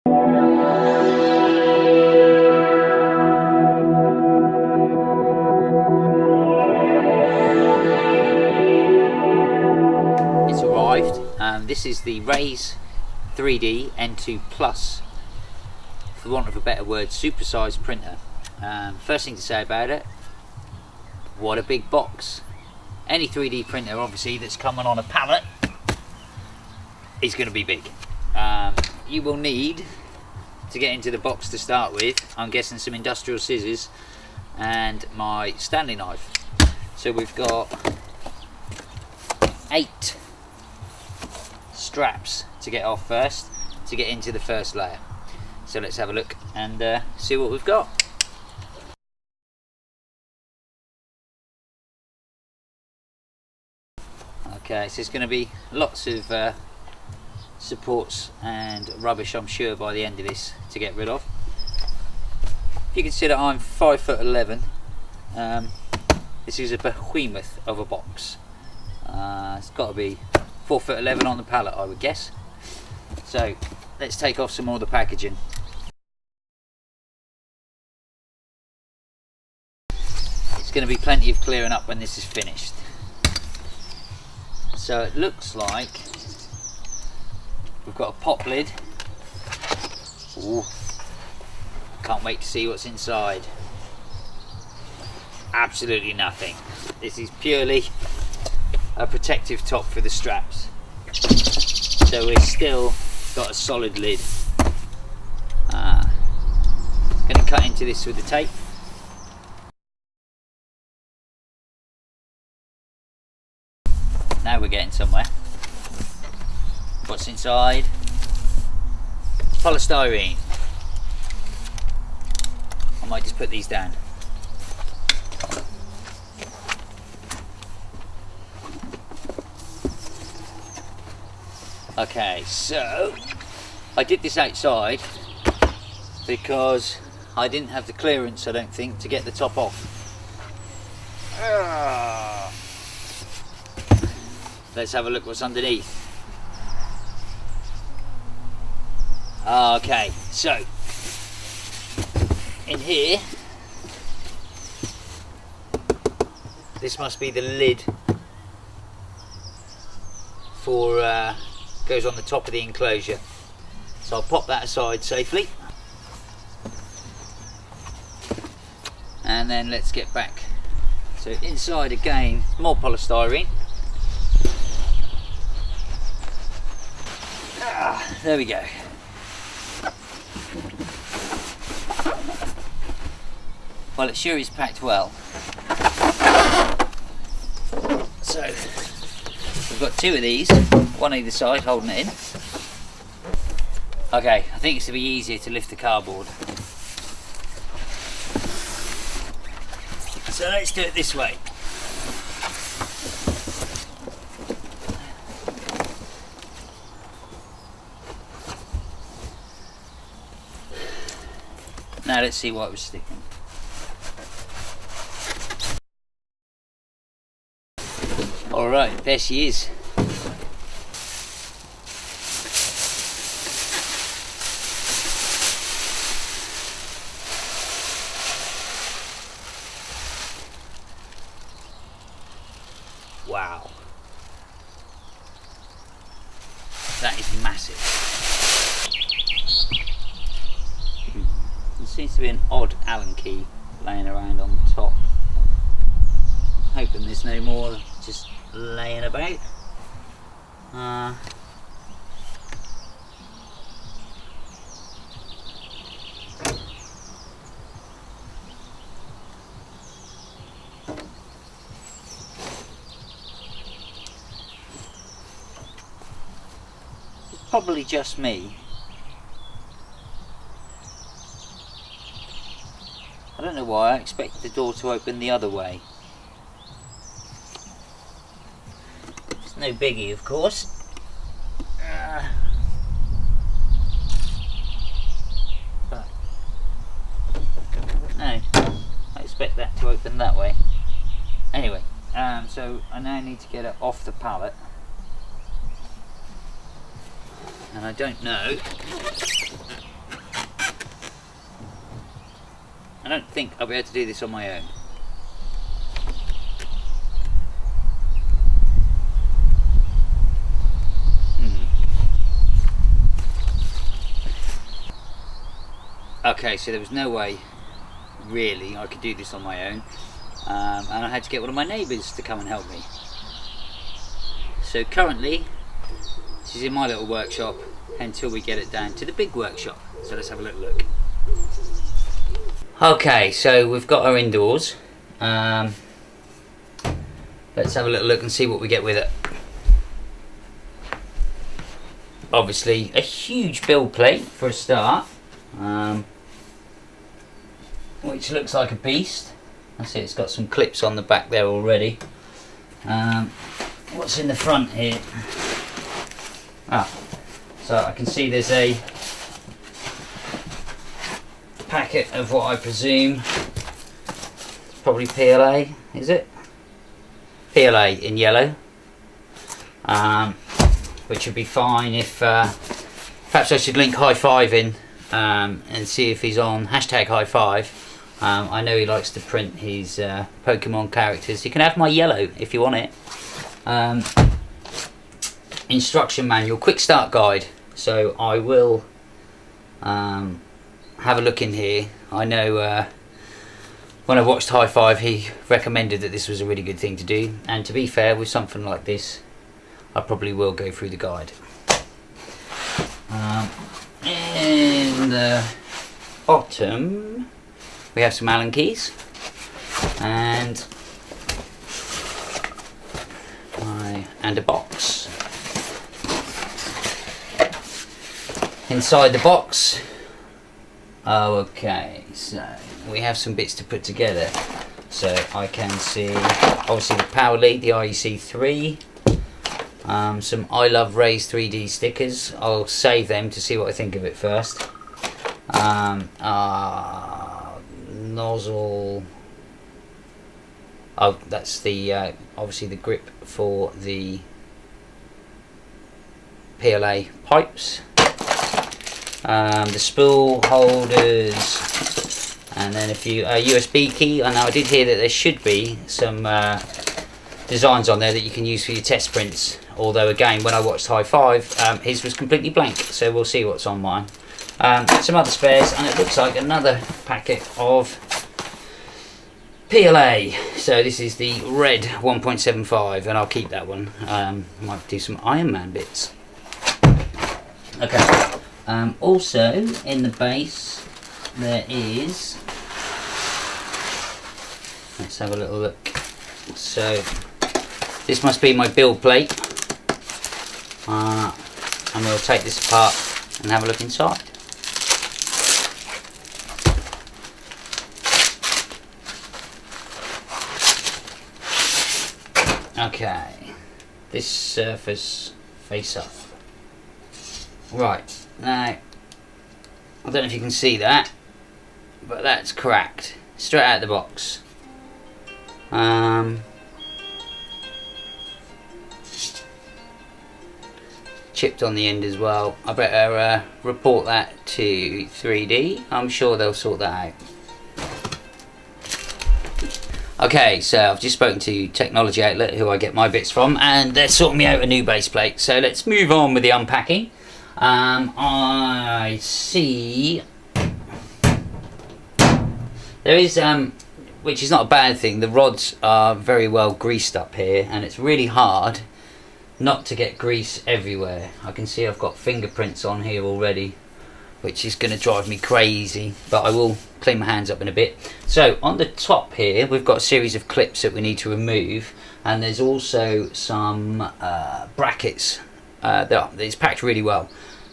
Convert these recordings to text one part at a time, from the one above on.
It's arrived. This is the Raise3D N2 Plus, for want of a better word, supersized printer. First thing to say about it, what a big box. Any 3D printer obviously that's coming on a pallet is going to be big. You will need to get into the box to start with, I'm guessing, some industrial scissors and my Stanley knife. So we've got 8 straps to get off first to get into the first layer. So let's have a look and see what we've got. Okay, so it's going to be lots of supports and rubbish, I'm sure, by the end of this to get rid of. If you consider I'm 5'11", this is a behemoth of a box. It's got to be 4'11" on the pallet, I would guess. So let's take off some more of the packaging. It's going to be plenty of clearing up when this is finished. So it looks like we've got a pop lid. Ooh, can't wait to see what's inside. Absolutely nothing. This is purely a protective top for the straps. So we've still got a solid lid. Going to cut into this with the tape. Now we're getting somewhere. What's inside? Polystyrene. I might just put these down. Okay, so I did this outside because I didn't have the clearance, I don't think, to get the top off. Let's have a look what's underneath. Okay, so in here, this must be the lid for goes on the top of the enclosure. So I'll pop that aside safely, and then let's get back. So inside again, more polystyrene. There we go. Well, it sure is packed well. So we've got 2 of these, one either side, holding it in. Okay, I think it's to be easier to lift the cardboard. So let's do it this way. Now let's see what we're sticking. Alright, there she is. Wow. That is massive. There seems to be an odd Allen key laying around on the top. I'm hoping there's no more just laying about. It's probably just me. I don't know why I expect the door to open the other way. No biggie, of course. But no, I expect that to open that way. Anyway, so I now need to get it off the pallet, and I don't know I don't think I'll be able to do this on my own. Okay, so there was no way really I could do this on my own, and I had to get one of my neighbours to come and help me. So currently this is in my little workshop until we get it down to the big workshop. So let's have a little look. Okay, so we've got her indoors. Let's have a little look and see what we get with it. Obviously a huge build plate for a start, which looks like a beast. I see it's got some clips on the back there already. What's in the front here? So I can see there's a packet of what I presume it's probably PLA, is it? PLA in yellow, which would be fine if perhaps I should link High Five in and see if he's on hashtag High Five. I know he likes to print his Pokemon characters. You can have my yellow if you want it. Instruction manual, quick start guide. So I will have a look in here. I know when I watched High Five, he recommended that this was a really good thing to do. And to be fair, with something like this, I probably will go through the guide. In the bottom, we have some Allen keys and a box. Inside the box, okay, so we have some bits to put together. So I can see obviously the power lead, the REC3, some I Love Raise3D stickers. I'll save them to see what I think of it first. Nozzle. Oh, that's the obviously the grip for the PLA pipes. The spool holders, and then a few USB key. I know I did hear that there should be some designs on there that you can use for your test prints. Although again, when I watched High Five, his was completely blank. So we'll see what's on mine. Some other spares, and it looks like another packet of PLA. So this is the red 1.75, and I'll keep that one. Might do some Iron Man bits. Okay. Also in the base there is, let's have a little look. So this must be my build plate, and we'll take this apart and have a look inside. Okay, this surface face up. Right, now I don't know if you can see that, but that's cracked straight out of the box. Chipped on the end as well. I better report that to 3D. I'm sure they'll sort that out. Okay, so I've just spoken to Technology Outlet, who I get my bits from, and they're sorting me out a new base plate. So let's move on with the unpacking. I see there is, which is not a bad thing, the rods are very well greased up here, and it's really hard not to get grease everywhere. I can see I've got fingerprints on here already, which is going to drive me crazy, but I will clean my hands up in a bit. So on the top here we've got a series of clips that we need to remove, and there's also some brackets that it's packed really well,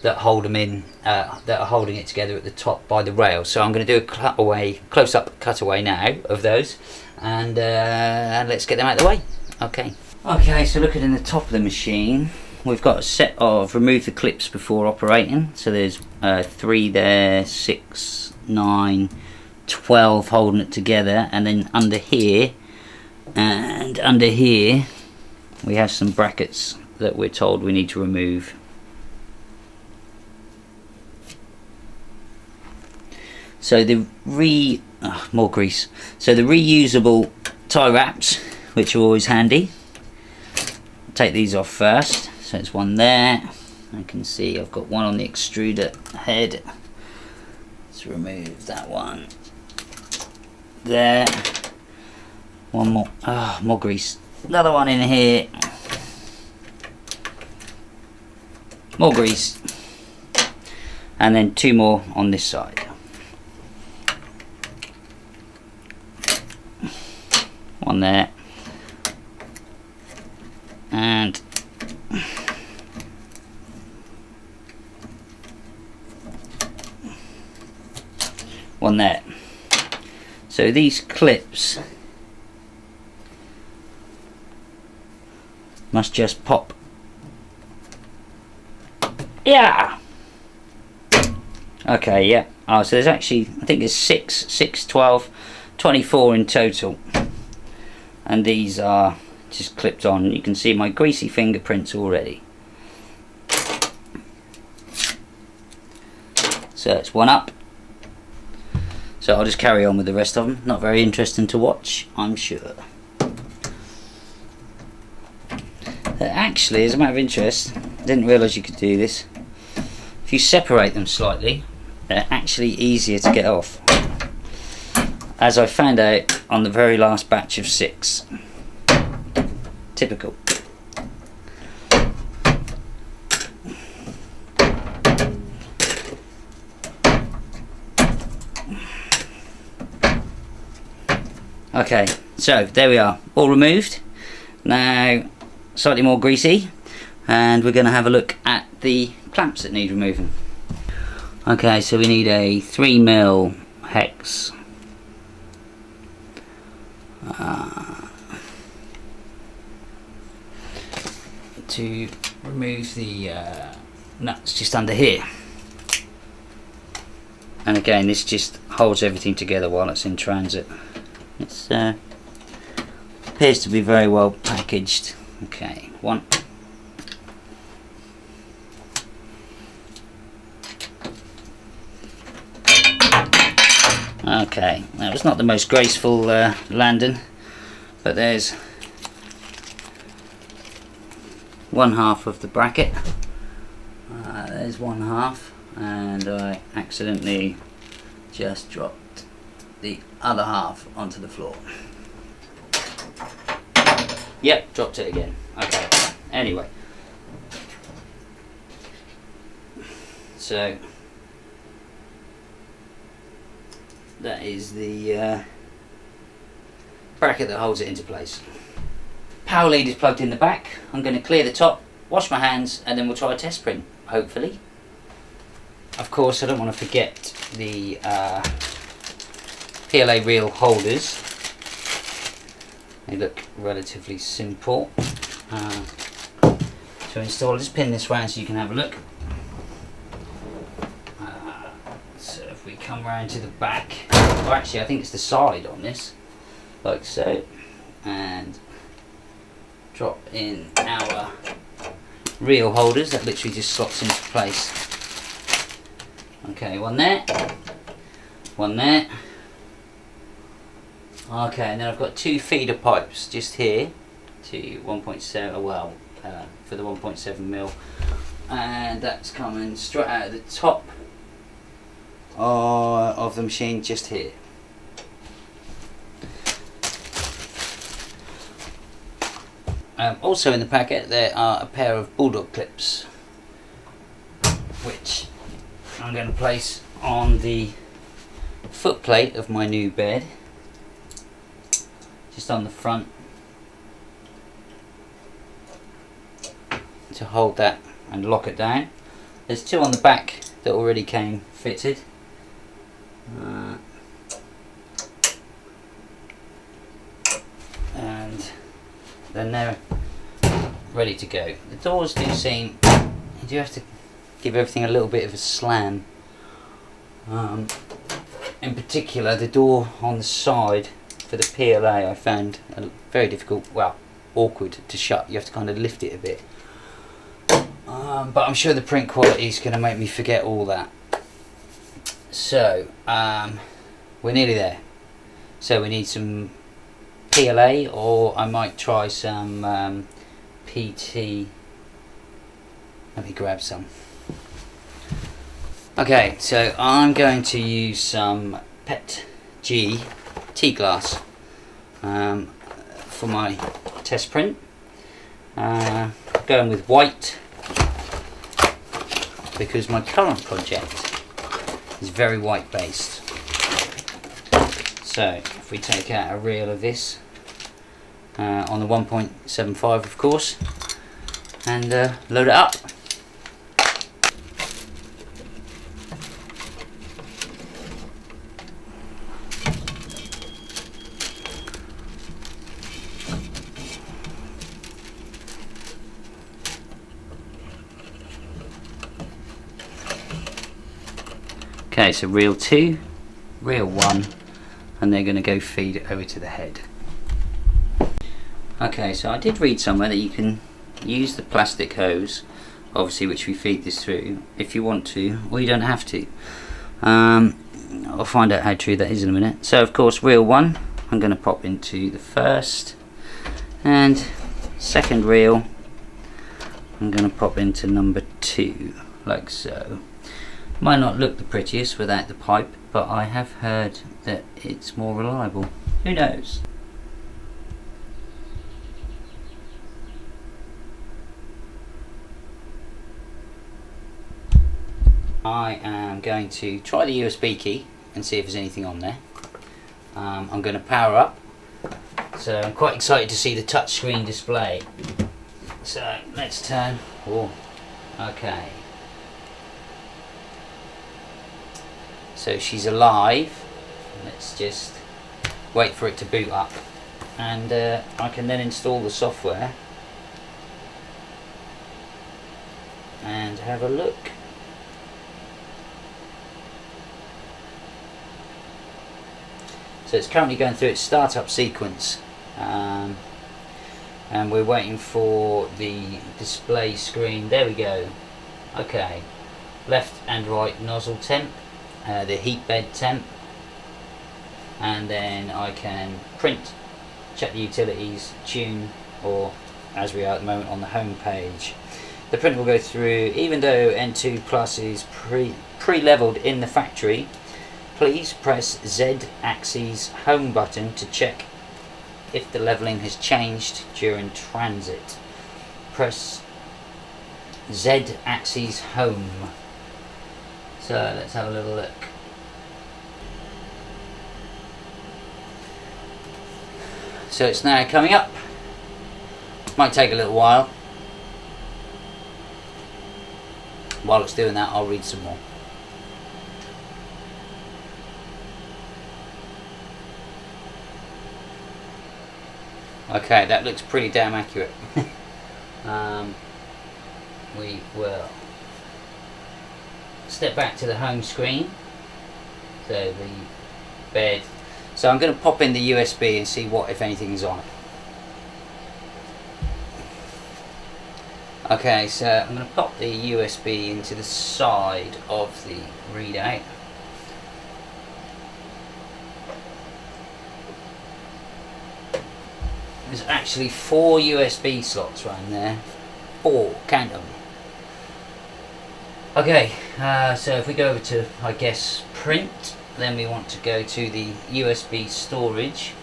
that hold them in, that are holding it together at the top by the rail. So I'm going to do a close-up cutaway now of those, and let's get them out of the way. Okay, so looking in the top of the machine, we've got a set of remove the clips before operating. So there's 3 there, 6, 9, 12 holding it together, and then under here and under here we have some brackets that we're told we need to remove. So the more grease. So the reusable tie wraps, which are always handy. Take these off first. So it's one there. I can see I've got one on the extruder head. Let's remove that one. There. One more. More grease. Another one in here. More grease. And then two more on this side. One there. And one there. So these clips must just pop. Yeah. Okay, yeah. Oh, so there's actually, I think there's 6, 12, 24 in total. And these are just clipped on. You can see my greasy fingerprints already. So it's one up. So I'll just carry on with the rest of them. Not very interesting to watch, I'm sure. Actually, as a matter of interest, I didn't realise you could do this. If you separate them slightly, they're actually easier to get off. As I found out on the very last batch of 6. Typical. Okay, so there we are, all removed. Now, slightly more greasy, and we're going to have a look at the clamps that need removing. Okay, so we need a 3mm hex. To remove the nuts just under here. And again, this just holds everything together while it's in transit. It's appears to be very well packaged. Okay, one. Okay, that was not the most graceful landing, but there's one half of the bracket. There's one half, and I accidentally just dropped the other half onto the floor. Yep, dropped it again. Okay, anyway. So that is the bracket that holds it into place. Power lead is plugged in the back. I'm going to clear the top, wash my hands, and then we'll try a test print, hopefully. Of course, I don't want to forget the PLA reel holders. They look relatively simple to install. I'll just pin this round so you can have a look. So if we come round to the back, or actually I think it's the side on this, like so, and drop in our reel holders. That literally just slots into place. Okay, one there, one there. Okay, and then I've got 2 feeder pipes just here to 1.7, well, for the 1.7mm, and that's coming straight out of the top of the machine just here. Also in the packet there are a pair of bulldog clips, which I'm going to place on the foot plate of my new bed, just on the front, to hold that and lock it down. There's 2 on the back that already came fitted. And then they're ready to go. The doors do seem, you do have to give everything a little bit of a slam. In particular, the door on the side for the PLA I found very difficult, well, awkward to shut. You have to kind of lift it a bit. But I'm sure the print quality is going to make me forget all that. So, we're nearly there. So we need some PLA, or I might try some PT. Let me grab some. Okay, so I'm going to use some petg tea glass for my test print. Going with white because my current project is very white based. So if we take out a reel of this on the 1.75 of course, and load it up. Okay, so reel 2, reel 1, and they're going to go feed over to the head. Okay, so I did read somewhere that you can use the plastic hose, obviously, which we feed this through, if you want to, or you don't have to. I'll find out how true that is in a minute. So of course, reel 1, I'm going to pop into the first, and second reel, I'm going to pop into number 2, like so. Might not look the prettiest without the pipe, but I have heard that it's more reliable. Who knows? I am going to try the USB key and see if there's anything on there. I'm going to power up, so I'm quite excited to see the touchscreen display. So let's turn. Oh, okay. So she's alive. Let's just wait for it to boot up, and I can then install the software and have a look. So it's currently going through its startup sequence, and we're waiting for the display screen. There we go. Okay, left and right nozzle temp, the heat bed temp, and then I can print, check the utilities, tune, or as we are at the moment on the home page. The print will go through, even though N2 Plus is pre-leveled in the factory. Please press Z-axis home button to check if the leveling has changed during transit. Press Z-axis home. So let's have a little look. So it's now coming up. Might take a little while. While it's doing that, I'll read some more. Okay, that looks pretty damn accurate. We will step back to the home screen. So the bed. So I'm going to pop in the USB and see what, if anything, is on it. Okay, so I'm going to pop the USB into the side of the readout. There's actually 4 USB slots right there. 4, count them. Okay, so if we go over to, I guess, print, then we want to go to the USB storage.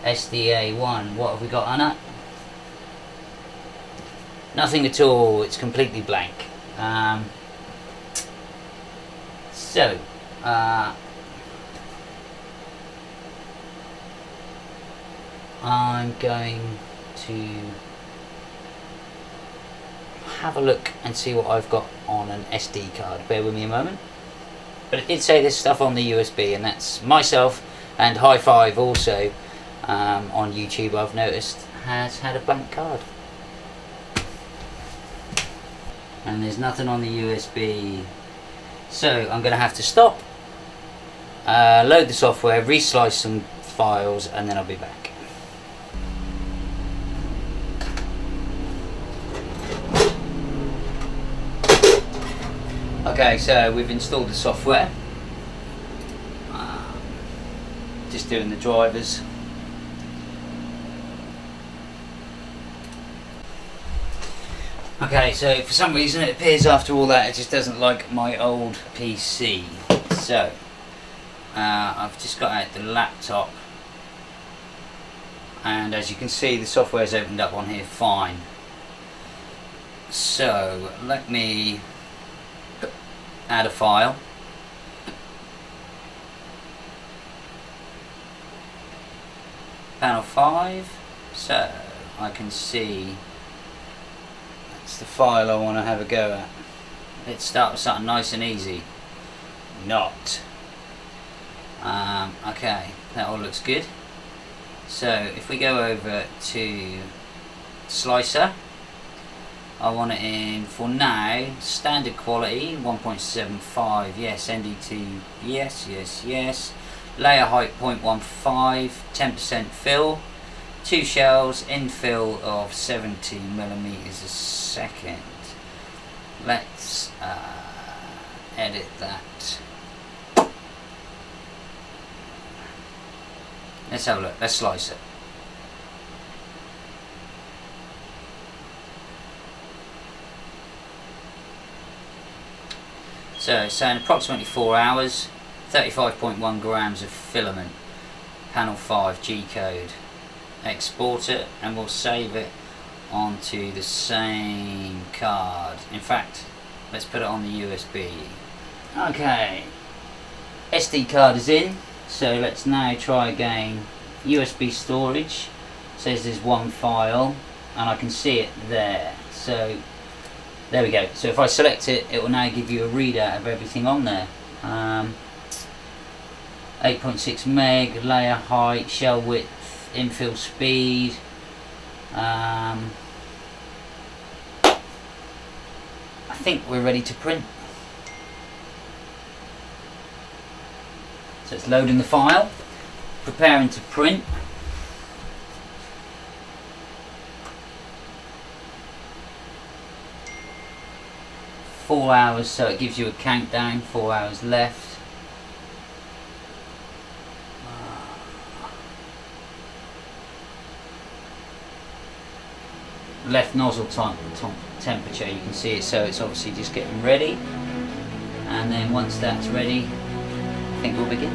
SDA1, what have we got on it? Nothing at all, it's completely blank. I'm going to have a look and see what I've got on an SD card. Bear with me a moment. But it did say there's stuff on the USB, and that's myself and High Five also on YouTube, I've noticed, has had a blank card. And there's nothing on the USB. So I'm going to have to stop, load the software, reslice some files, and then I'll be back. Okay, so we've installed the software. Just doing the drivers. Okay, so for some reason it appears after all that it just doesn't like my old PC. So I've just got out the laptop, and as you can see the software's opened up on here fine. So let me add a file. Panel 5, so I can see that's the file I want to have a go at. Let's start with something nice and easy. Not. Okay, that all looks good. So if we go over to Slicer, I want it in, for now, standard quality 1.75, yes, ND2, yes, yes, yes. Layer height 0.15, 10% fill, 2 shells, infill of 70mm a second. Let's edit that. Let's have a look, let's slice it. So it's saying approximately 4 hours, 35.1 grams of filament, panel 5 G code. Export it and we'll save it onto the same card. In fact, let's put it on the USB. Okay, SD card is in, so let's now try again. USB storage, says there's one file and I can see it there. So there we go. So if I select it, it will now give you a readout of everything on there. 8.6 meg, layer height, shell width, infill speed. I think we're ready to print. So it's loading the file, preparing to print. Four hours, so it gives you a countdown, 4 hours left. Left nozzle temperature, you can see it, so it's obviously just getting ready. And then once that's ready, I think we'll begin.